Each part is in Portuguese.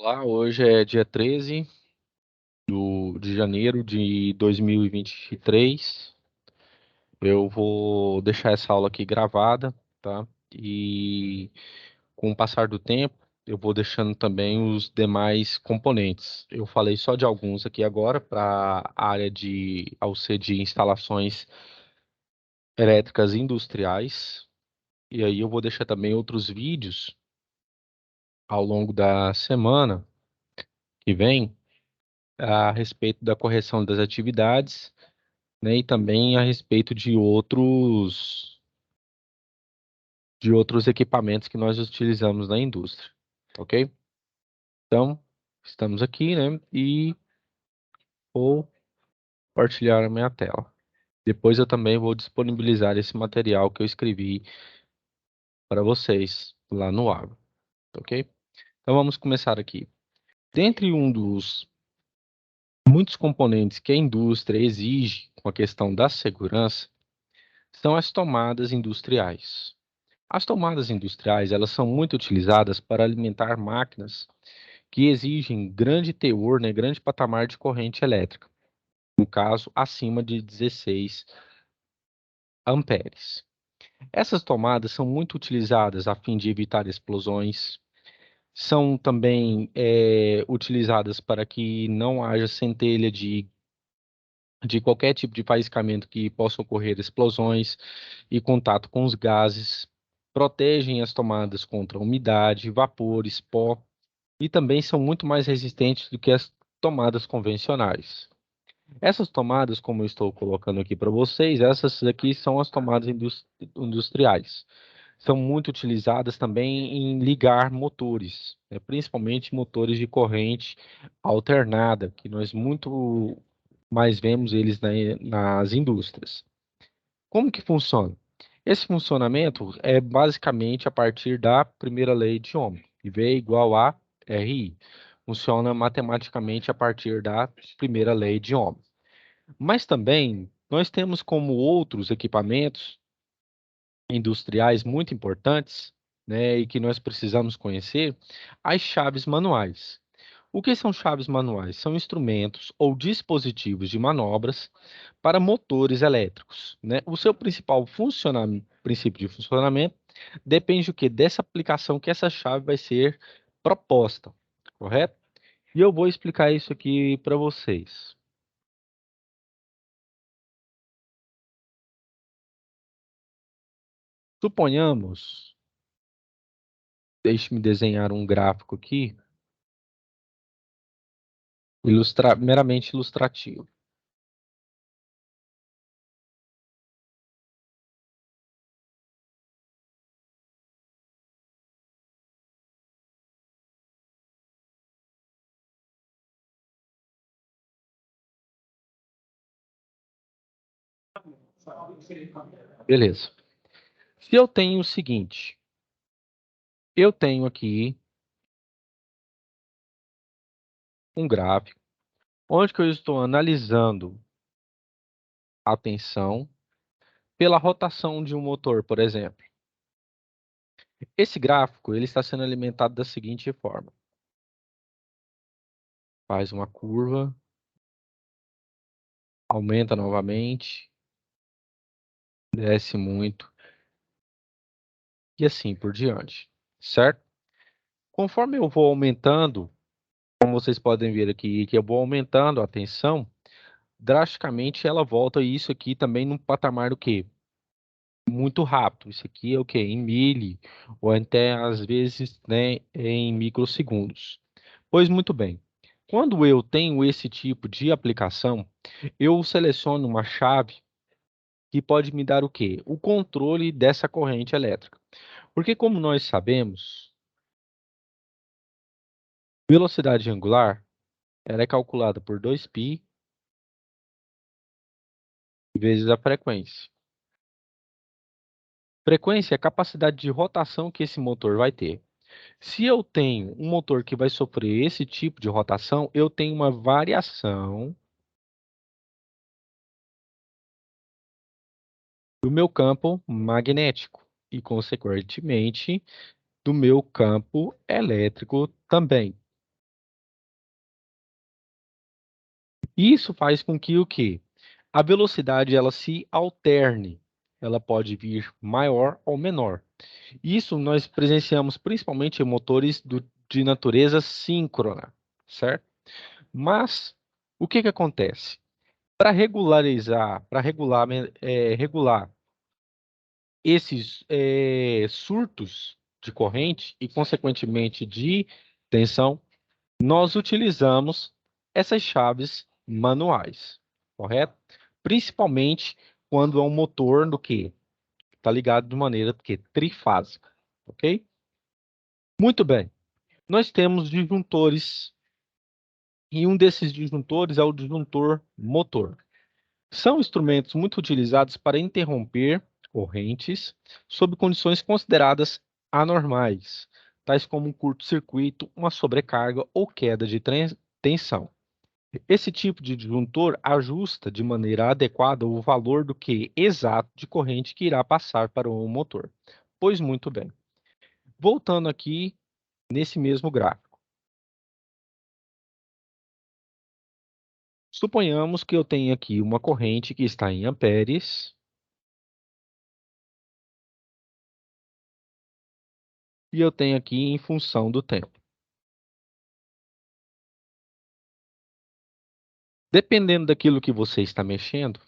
Olá, hoje é dia 13 de janeiro de 2023. Eu vou deixar essa aula aqui gravada, tá? E com o passar do tempo, eu vou deixando também os demais componentes. Eu falei só de alguns aqui agora para a área de ao ser de instalações elétricas industriais. E aí eu vou deixar também outros vídeos ao longo da semana que vem a respeito da correção das atividades, né, e também a respeito de outros equipamentos que nós utilizamos na indústria, ok? Então, estamos aqui, né, e vou compartilhar a minha tela. Depois eu também vou disponibilizar esse material que eu escrevi para vocês lá no Agro, ok? Então vamos começar aqui. Dentre um dos muitos componentes que a indústria exige com a questão da segurança, são as tomadas industriais. As tomadas industriais, elas são muito utilizadas para alimentar máquinas que exigem grande teor, né, grande patamar de corrente elétrica, no caso, acima de 16 amperes. Essas tomadas são muito utilizadas a fim de evitar explosões, são também utilizadas para que não haja centelha de qualquer tipo de faiscamento que possa ocorrer explosões e contato com os gases, protegem as tomadas contra umidade, vapores, pó e também são muito mais resistentes do que as tomadas convencionais. Essas tomadas, como eu estou colocando aqui para vocês, essas aqui são as tomadas industriais. São muito utilizadas também em ligar motores, né, principalmente motores de corrente alternada, que nós muito mais vemos eles nas indústrias. Como que funciona? Esse funcionamento é basicamente a partir da primeira lei de Ohm, V é igual a RI. Funciona matematicamente a partir da primeira lei de Ohm. Mas também nós temos como outros equipamentos industriais muito importantes, né, e que nós precisamos conhecer, as chaves manuais. O que são chaves manuais? São instrumentos ou dispositivos de manobras para motores elétricos, né? O seu principal princípio de funcionamento depende o quê? Dessa aplicação que essa chave vai ser proposta, correto? E eu vou explicar isso aqui para vocês. Suponhamos, deixe-me desenhar um gráfico aqui, meramente ilustrativo. Beleza. Se eu tenho o seguinte, eu tenho aqui um gráfico onde que eu estou analisando a tensão pela rotação de um motor, por exemplo. Esse gráfico ele está sendo alimentado da seguinte forma. Faz uma curva, aumenta novamente, desce muito, e assim por diante, certo? Conforme eu vou aumentando, como vocês podem ver aqui, que eu vou aumentando a tensão, drasticamente ela volta, e isso aqui também num patamar do quê? Muito rápido. Isso aqui é o quê? Em mili, ou até às vezes, né, em microsegundos. Pois muito bem. Quando eu tenho esse tipo de aplicação, eu seleciono uma chave que pode me dar o quê? O controle dessa corrente elétrica. Porque como nós sabemos, velocidade angular ela é calculada por 2π vezes a frequência. Frequência é a capacidade de rotação que esse motor vai ter. Se eu tenho um motor que vai sofrer esse tipo de rotação, eu tenho uma variação do meu campo magnético e, consequentemente, do meu campo elétrico também. E isso faz com que o quê? A velocidade ela se alterne. Ela pode vir maior ou menor. Isso nós presenciamos principalmente em motores de natureza síncrona, certo? Mas o que que acontece? Para regularizar, para regular esses surtos de corrente e, consequentemente, de tensão, nós utilizamos essas chaves manuais, correto? Principalmente quando é um motor do que está ligado de maneira trifásica, ok? Muito bem. Nós temos disjuntores e um desses disjuntores é o disjuntor motor. São instrumentos muito utilizados para interromper correntes sob condições consideradas anormais, tais como um curto-circuito, uma sobrecarga ou queda de tensão. Esse tipo de disjuntor ajusta de maneira adequada o valor do que exato de corrente que irá passar para o motor. Pois muito bem. Voltando aqui nesse mesmo gráfico. Suponhamos que eu tenho aqui uma corrente que está em amperes e eu tenho aqui em função do tempo. Dependendo daquilo que você está mexendo,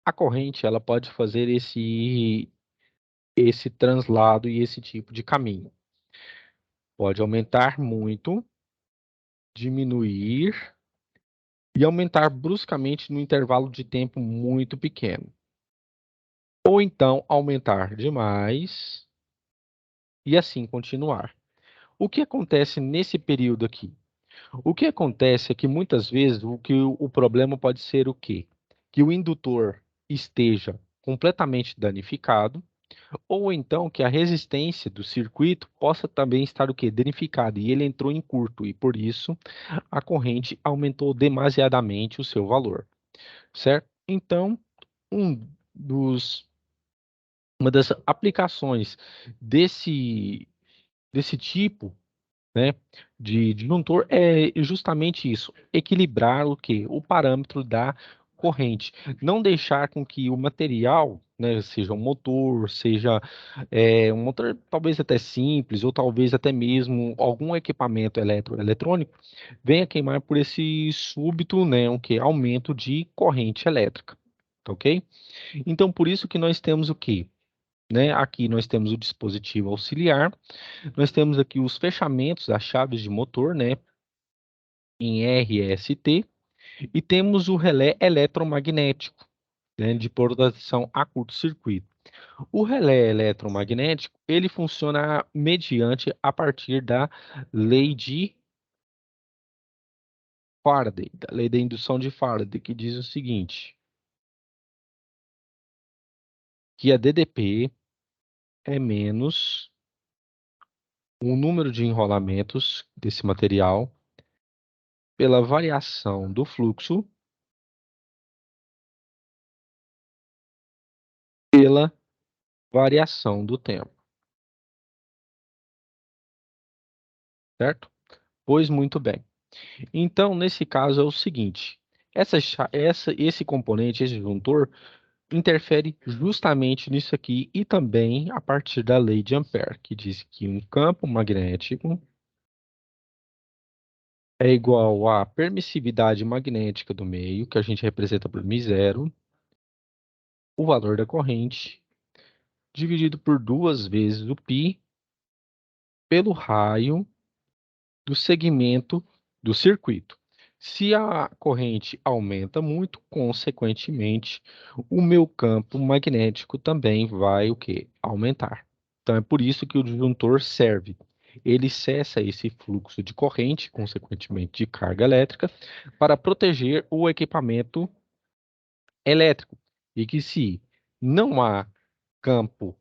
a corrente ela pode fazer esse translado e esse tipo de caminho. Pode aumentar muito, diminuir e aumentar bruscamente no intervalo de tempo muito pequeno. Ou então aumentar demais e assim continuar. O que acontece nesse período aqui? O que acontece é que muitas vezes o problema pode ser o quê? Que o indutor esteja completamente danificado, ou então que a resistência do circuito possa também estar o quê? Danificada, e ele entrou em curto, e por isso a corrente aumentou demasiadamente o seu valor, certo? Então, um dos, uma das aplicações desse tipo, né, de disjuntor é justamente isso, equilibrar o quê? O parâmetro da corrente. Não deixar com que o material, né, seja um motor, seja um motor talvez até simples, ou talvez até mesmo algum equipamento eletrônico, venha queimar por esse súbito, né, o que? Aumento de corrente elétrica, tá ok? Então, por isso que nós temos o quê? Né? Aqui nós temos o dispositivo auxiliar, nós temos aqui os fechamentos das chaves de motor, né, em RST, e temos o relé eletromagnético, né, de proteção a curto-circuito. O relé eletromagnético, ele funciona mediante a partir da lei de Faraday, da lei da indução de Faraday, que diz o seguinte, que a DDP é menos o número de enrolamentos desse material pela variação do fluxo pela variação do tempo, certo? Pois muito bem. Então, nesse caso é o seguinte, esse componente, esse juntor, interfere justamente nisso aqui e também a partir da lei de Ampère, que diz que um campo magnético é igual à permissividade magnética do meio, que a gente representa por μ0, o valor da corrente, dividido por 2 vezes o π pelo raio do segmento do circuito. Se a corrente aumenta muito, consequentemente, o meu campo magnético também vai o quê? Aumentar. Então é por isso que o disjuntor serve. Ele cessa esse fluxo de corrente, consequentemente de carga elétrica, para proteger o equipamento elétrico. E que se não há campo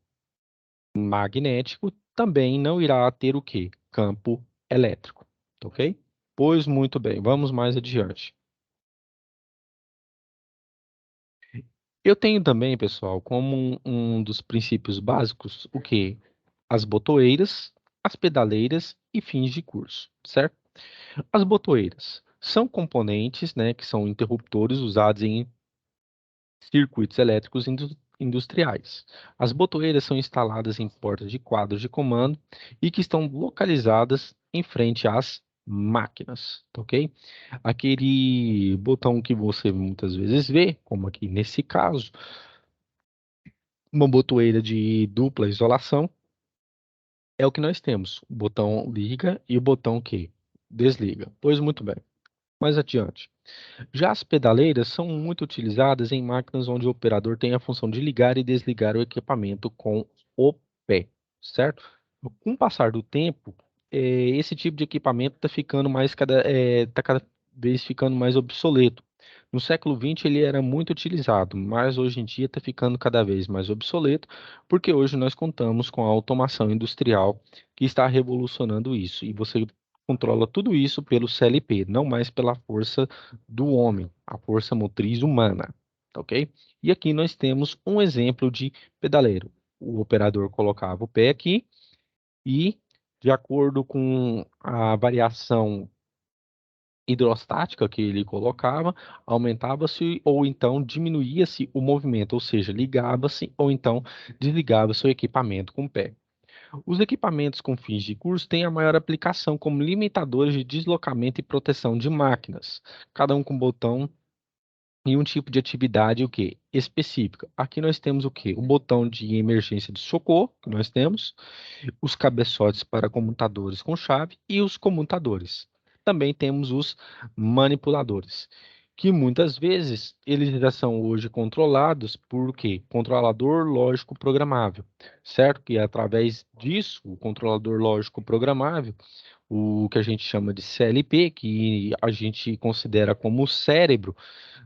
magnético, também não irá ter o quê? Campo elétrico, ok? Pois muito bem, vamos mais adiante. Eu tenho também, pessoal, como um dos princípios básicos, o quê? As botoeiras, as pedaleiras e fins de curso, certo? As botoeiras São componentes, né, que são interruptores usados em circuitos elétricos industriais. As botoeiras são instaladas em portas de quadros de comando e que estão localizadas em frente às máquinas, tá ok? Aquele botão que você muitas vezes vê, como aqui nesse caso, uma botoeira de dupla isolação, é o que nós temos. O botão liga e o botão que desliga. Pois muito bem. Mais adiante. Já as pedaleiras são muito utilizadas em máquinas onde o operador tem a função de ligar e desligar o equipamento com o pé, certo? Com o passar do tempo, esse tipo de equipamento está ficando tá cada vez ficando mais obsoleto. No século XX ele era muito utilizado, mas hoje em dia está ficando cada vez mais obsoleto, porque hoje nós contamos com a automação industrial que está revolucionando isso. E você controla tudo isso pelo CLP, não mais pela força do homem, a força motriz humana, tá ok? E aqui nós temos um exemplo de pedaleiro. O operador colocava o pé aqui e, de acordo com a variação hidrostática que ele colocava, aumentava-se ou então diminuía-se o movimento, ou seja, ligava-se ou então desligava-se o equipamento com o pé. Os equipamentos com fins de curso têm a maior aplicação como limitadores de deslocamento e proteção de máquinas, cada um com botão e um tipo de atividade o quê? Específica. Aqui nós temos o quê? O botão de emergência de socorro, que nós temos, os cabeçotes para comutadores com chave e os comutadores. Também temos os manipuladores, que muitas vezes eles já são hoje controlados por quê? Controlador lógico programável, certo? Que através disso, o controlador lógico programável, o que a gente chama de CLP, que a gente considera como o cérebro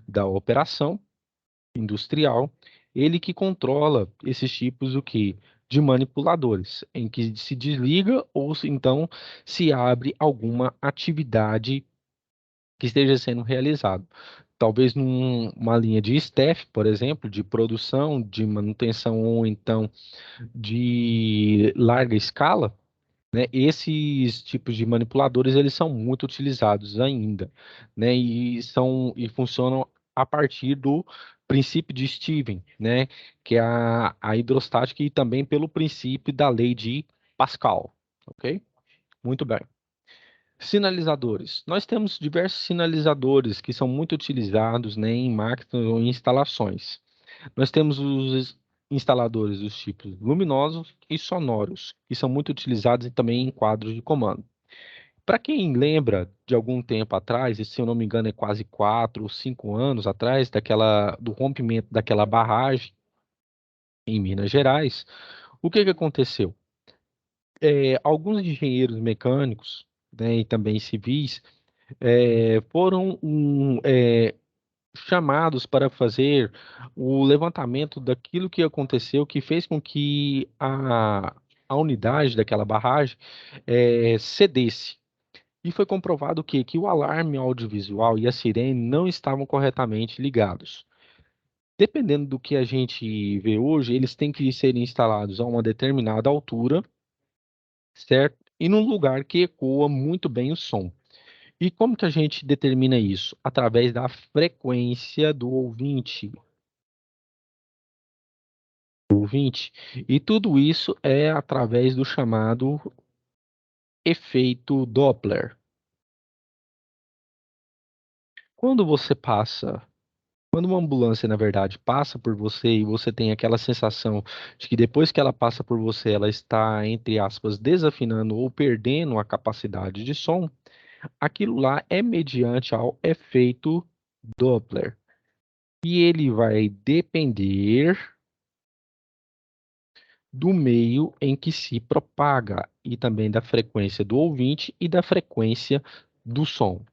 da operação industrial, ele que controla esses tipos o que de manipuladores, em que se desliga ou então se abre alguma atividade que esteja sendo realizado. Talvez numa linha de staff, por exemplo, de produção, de manutenção ou então de larga escala, né? Esses tipos de manipuladores eles são muito utilizados ainda, né? E funcionam a partir do princípio de Steven, né? Que é a hidrostática e também pelo princípio da lei de Pascal, ok? Muito bem. Sinalizadores. Nós temos diversos sinalizadores que são muito utilizados, né, em máquinas ou em instalações. Nós temos os instaladores dos tipos luminosos e sonoros, que são muito utilizados também em quadros de comando. Para quem lembra de algum tempo atrás, e se eu não me engano é quase 4 ou 5 anos atrás, do rompimento daquela barragem em Minas Gerais, o que que aconteceu? Alguns engenheiros mecânicos, né, e também civis, foram chamados para fazer o levantamento daquilo que aconteceu, que fez com que a unidade daquela barragem cedesse. E foi comprovado que o alarme audiovisual e a sirene não estavam corretamente ligados. Dependendo do que a gente vê hoje, eles têm que ser instalados a uma determinada altura, certo? E num lugar que ecoa muito bem o som. E como que a gente determina isso? Através da frequência do ouvinte. E tudo isso é através do chamado efeito Doppler. Quando você passa, quando uma ambulância, na verdade, passa por você e você tem aquela sensação de que depois que ela passa por você, ela está, entre aspas, desafinando ou perdendo a capacidade de som, aquilo lá é mediante ao efeito Doppler. E ele vai depender do meio em que se propaga e também da frequência do ouvinte e da frequência do som.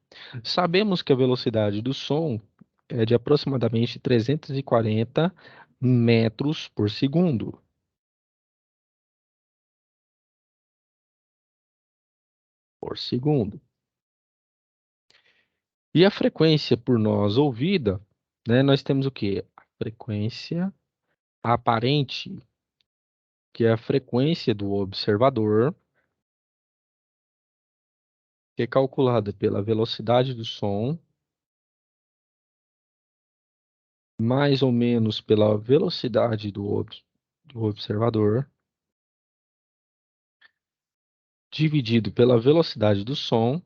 Sabemos que a velocidade do som é de aproximadamente 340 metros por segundo. Por segundo. E a frequência por nós ouvida, né, nós temos o quê? A frequência aparente, que é a frequência do observador, que é calculada pela velocidade do som, mais ou menos pela velocidade do observador, dividido pela velocidade do som,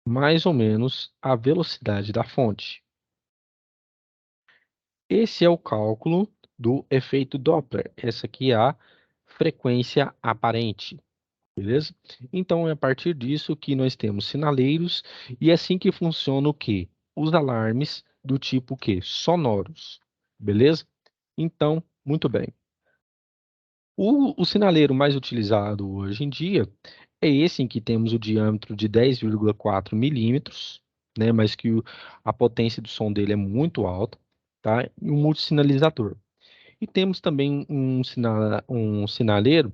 mais ou menos a velocidade da fonte. Esse é o cálculo do efeito Doppler. Essa aqui é a frequência aparente, beleza? Então, é a partir disso que nós temos sinaleiros e é assim que funciona o quê? Os alarmes do tipo quê? Sonoros, beleza? Então, muito bem. O sinaleiro mais utilizado hoje em dia é esse em que temos o diâmetro de 10,4 milímetros, né, mas que a potência do som dele é muito alta, tá? E um multissinalizador. E temos também um sinaleiro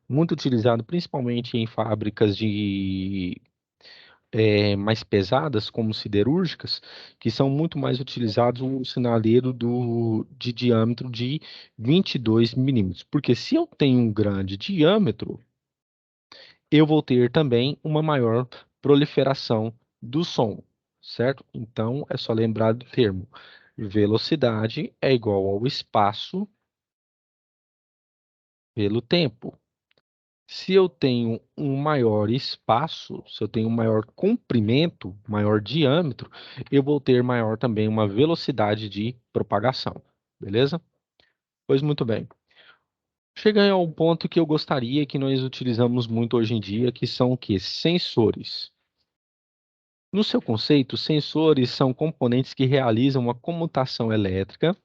muito utilizado principalmente em fábricas de mais pesadas, como siderúrgicas, que são muito mais utilizados um sinaleiro de diâmetro de 22 milímetros. Porque se eu tenho um grande diâmetro, eu vou ter também uma maior proliferação do som, certo? Então, é só lembrar do termo. Velocidade é igual ao espaço pelo tempo. Se eu tenho um maior espaço, se eu tenho um maior comprimento, maior diâmetro, eu vou ter maior também uma velocidade de propagação, beleza? Pois muito bem. Chega ao ponto que eu gostaria que nós utilizamos muito hoje em dia, que são o quê? Sensores. No seu conceito, sensores são componentes que realizam uma comutação elétrica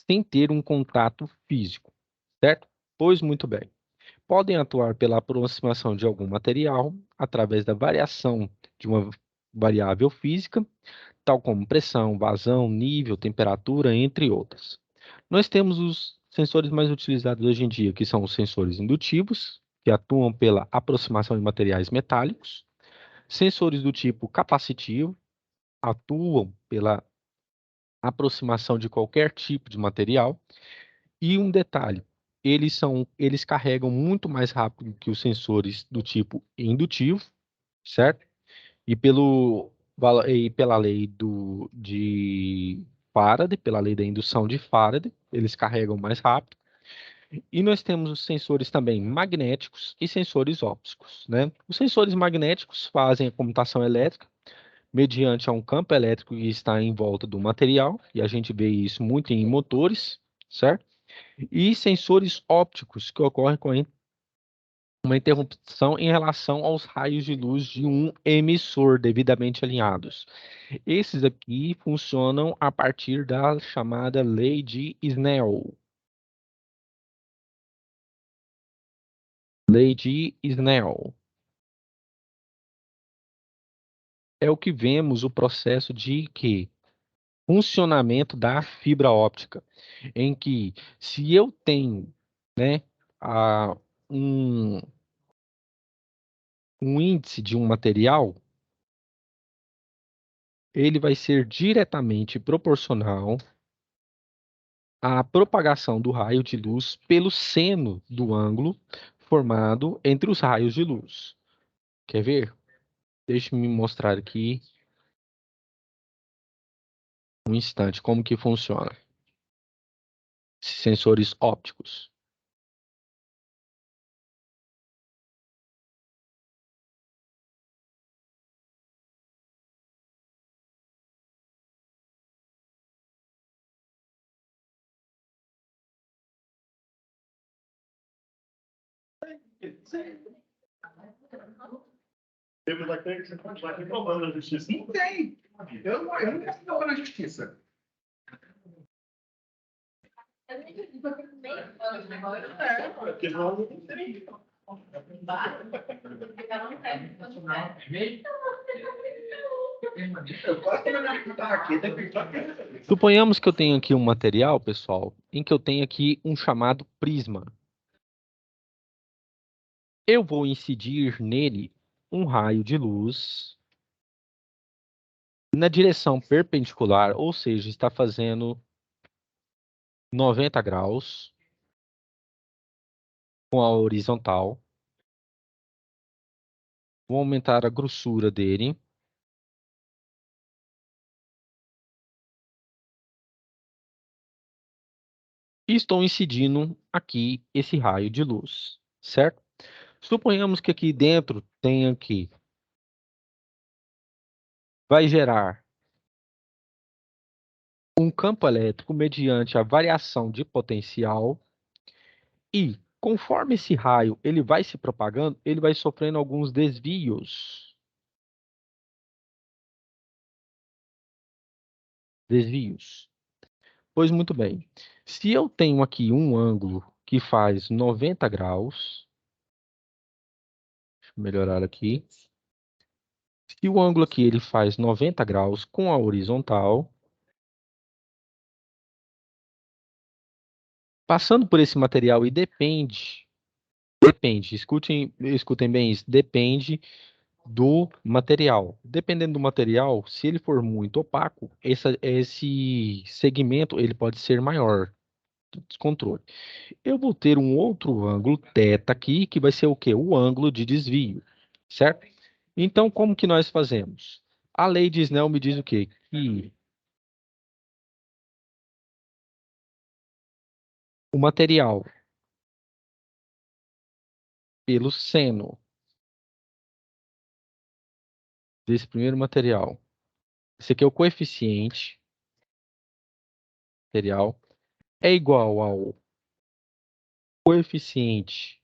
sem ter um contato físico, certo? Pois muito bem. Podem atuar pela aproximação de algum material através da variação de uma variável física, tal como pressão, vazão, nível, temperatura, entre outras. Nós temos os sensores mais utilizados hoje em dia, que são os sensores indutivos, que atuam pela aproximação de materiais metálicos, sensores do tipo capacitivo, atuam pela aproximação de qualquer tipo de material. E um detalhe, eles carregam muito mais rápido que os sensores do tipo indutivo, certo? E pela lei de Faraday, pela lei da indução de Faraday, eles carregam mais rápido. E nós temos os sensores também magnéticos e sensores ópticos, né? Os sensores magnéticos fazem a comutação elétrica mediante a um campo elétrico que está em volta do material, e a gente vê isso muito em motores, certo? E sensores ópticos que ocorrem com uma interrupção em relação aos raios de luz de um emissor devidamente alinhados. Esses aqui funcionam a partir da chamada lei de Snell. Lei de Snell. É o que vemos o processo de que funcionamento da fibra óptica, em que se eu tenho, né, a, um, um índice de um material, ele vai ser diretamente proporcional à propagação do raio de luz pelo seno do ângulo formado entre os raios de luz. Quer ver? Deixe-me mostrar aqui um instante como que funciona. Sensores ópticos. Temos aquele que você vai reclamando na justiça. Não tem. Eu não posso na justiça. Porque não tem. Suponhamos que eu tenho aqui um material, pessoal, em que eu tenho aqui um chamado prisma. Eu vou incidir nele um raio de luz na direção perpendicular, ou seja, está fazendo 90 graus com a horizontal. Vou aumentar a grossura dele. E estou incidindo aqui esse raio de luz, certo? Suponhamos que aqui dentro tenha que vai gerar um campo elétrico mediante a variação de potencial e conforme esse raio ele vai se propagando, ele vai sofrendo alguns desvios. Desvios. Pois muito bem. Se eu tenho aqui um ângulo que faz 90 graus, deixa eu melhorar aqui. Se o ângulo aqui ele faz 90 graus com a horizontal, passando por esse material e depende, escutem bem isso, depende do material. Dependendo do material, se ele for muito opaco, esse segmento ele pode ser maior, descontrole. Eu vou ter um outro ângulo θ aqui, que vai ser o quê? O ângulo de desvio, certo? Então, como que nós fazemos? A lei de Snell me diz o quê? Que o material pelo seno desse primeiro material, esse aqui é o coeficiente material, é igual ao coeficiente,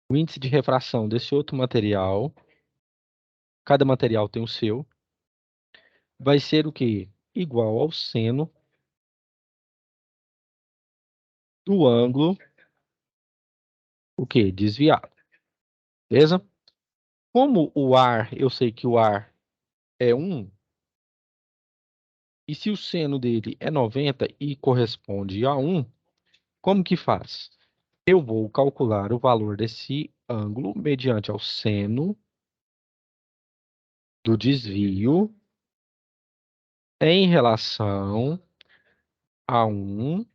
o índice de refração desse outro material, cada material tem o seu, vai ser o quê? Igual ao seno do ângulo, o quê? Desviado, beleza? Como o ar, eu sei que o ar é 1, e se o seno dele é 90 e corresponde a 1, como que faz? Eu vou calcular o valor desse ângulo mediante ao seno do desvio em relação a 1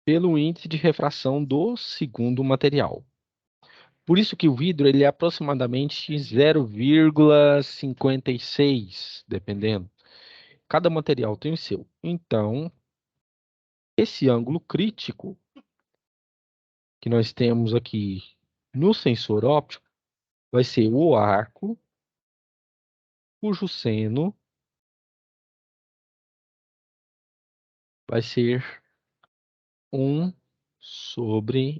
pelo índice de refração do segundo material. Por isso que o vidro ele é aproximadamente 0,56, dependendo. Cada material tem o seu. Então, esse ângulo crítico que nós temos aqui no sensor óptico vai ser o arco, cujo seno vai ser 1 sobre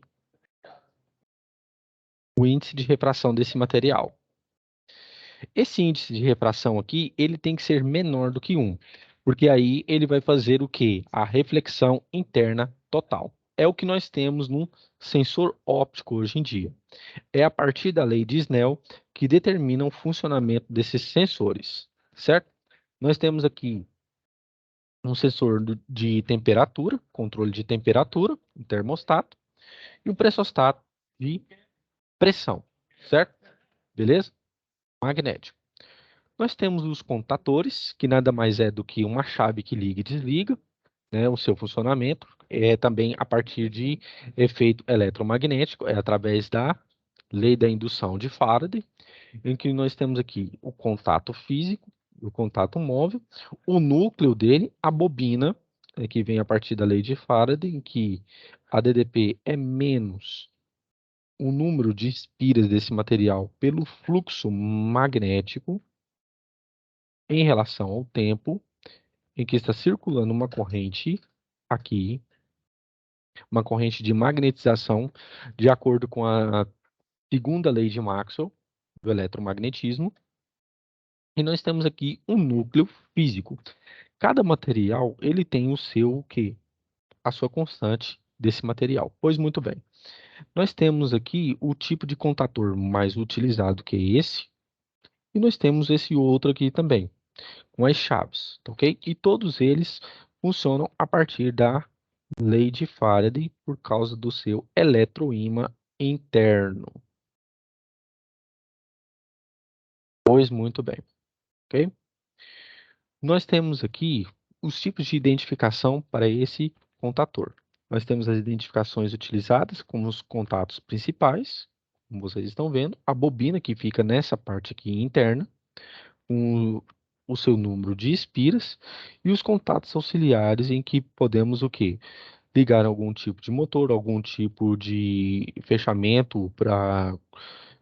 o índice de refração desse material. Esse índice de refração aqui, ele tem que ser menor do que 1, porque aí ele vai fazer o quê? A reflexão interna total. É o que nós temos num sensor óptico hoje em dia. É a partir da lei de Snell que determina o funcionamento desses sensores, certo? Nós temos aqui um sensor de temperatura, controle de temperatura, um termostato, e um pressostato de pressão, certo? Beleza? Magnético. Nós temos os contatores, que nada mais é do que uma chave que liga e desliga, né, o seu funcionamento. É também a partir de efeito eletromagnético, é através da lei da indução de Faraday, em que nós temos aqui o contato físico, o contato móvel, o núcleo dele, a bobina, que vem a partir da lei de Faraday, em que a DDP é menos o número de espiras desse material pelo fluxo magnético em relação ao tempo em que está circulando uma corrente aqui, uma corrente de magnetização, de acordo com a segunda lei de Maxwell, do eletromagnetismo. E nós temos aqui um núcleo físico. Cada material, ele tem o seu o quê? A sua constante desse material. Pois muito bem. Nós temos aqui o tipo de contator mais utilizado, que é esse, e nós temos esse outro aqui também, com as chaves, tá ok? E todos eles funcionam a partir da lei de Faraday por causa do seu eletroímã interno. Pois muito bem, ok? Nós temos aqui os tipos de identificação para esse contator. Nós temos as identificações utilizadas como os contatos principais, como vocês estão vendo, a bobina que fica nessa parte aqui interna, com o seu número de espiras e os contatos auxiliares em que podemos o quê? Ligar algum tipo de motor, algum tipo de fechamento para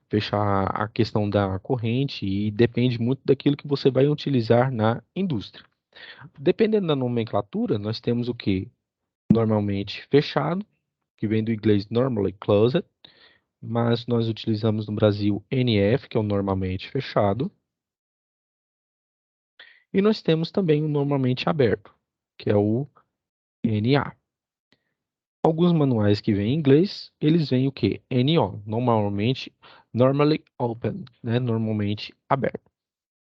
fechar a questão da corrente e depende muito daquilo que você vai utilizar na indústria. Dependendo da nomenclatura, nós temos o que? Normalmente fechado, que vem do inglês normally closed, mas nós utilizamos no Brasil NF, que é o normalmente fechado, e nós temos também o normalmente aberto, que é o NA. Alguns manuais que vêm em inglês, eles vêm o quê? NO, normalmente normally open, né? Normalmente aberto.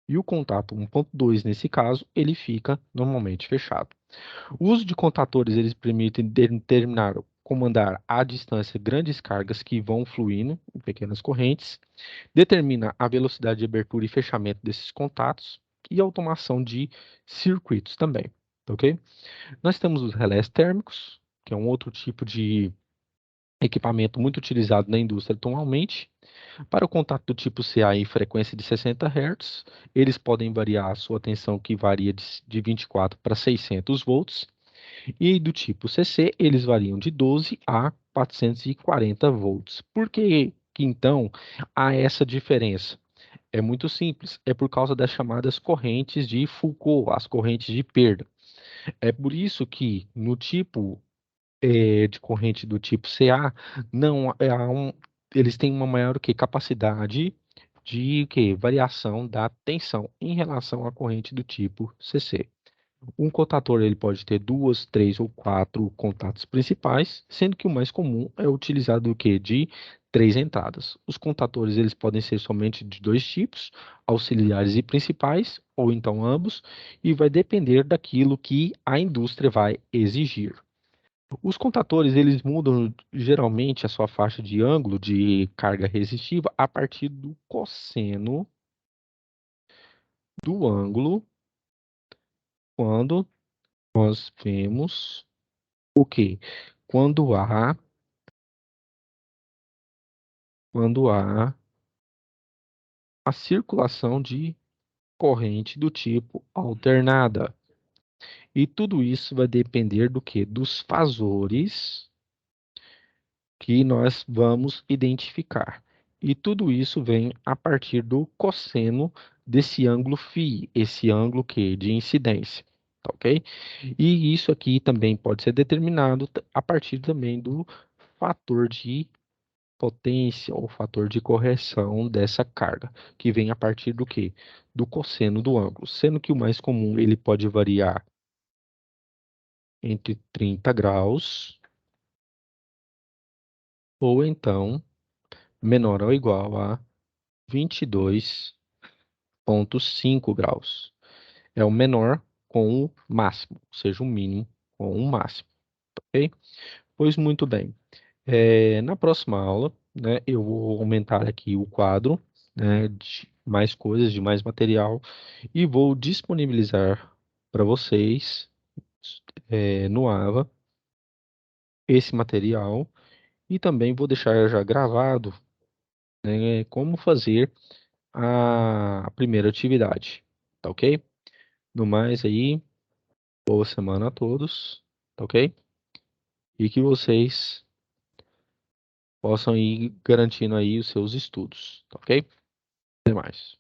E o contato 1.2, nesse caso, ele fica normalmente fechado. O uso de contatores, eles permitem determinar, comandar à distância grandes cargas que vão fluindo em pequenas correntes, determina a velocidade de abertura e fechamento desses contatos e automação de circuitos também, ok? Nós temos os relés térmicos, que é um outro tipo de equipamento muito utilizado na indústria atualmente. Para o contato do tipo CA em frequência de 60 Hz, eles podem variar a sua tensão, que varia de 24 para 600 volts, e do tipo CC, eles variam de 12 a 440 volts. Por que então há essa diferença? É muito simples, é por causa das chamadas correntes de Foucault, as correntes de perda. É por isso que no tipo de corrente do tipo CA, não há eles têm uma maior capacidade de variação da tensão em relação à corrente do tipo CC. Um contator ele pode ter duas, três ou quatro contatos principais, sendo que o mais comum é utilizado de três entradas. Os contatores eles podem ser somente de dois tipos, auxiliares e principais, ou então ambos, e vai depender daquilo que a indústria vai exigir. Os contatores eles mudam geralmente a sua faixa de ângulo de carga resistiva a partir do cosseno do ângulo quando nós vemos o quê? Quando há, quando há a circulação de corrente do tipo alternada. E tudo isso vai depender do quê? Dos fasores que nós vamos identificar. E tudo isso vem a partir do cosseno desse ângulo φ, esse ângulo de incidência, tá ok? E isso aqui também pode ser determinado a partir também do fator de potência ou fator de correção dessa carga, que vem a partir do quê? Do cosseno do ângulo, sendo que o mais comum ele pode variar entre 30 graus ou então menor ou igual a 22,5 graus. É o menor com o máximo, ou seja, o mínimo com o máximo, ok? Pois muito bem. Na próxima aula, né, eu vou aumentar aqui o quadro, né, de mais coisas, de mais material, e vou disponibilizar para vocês, no AVA, esse material, e também vou deixar já gravado, né, como fazer a primeira atividade, tá ok? No mais aí, boa semana a todos, tá ok? E que vocês possam ir garantindo aí os seus estudos, tá ok? Até mais.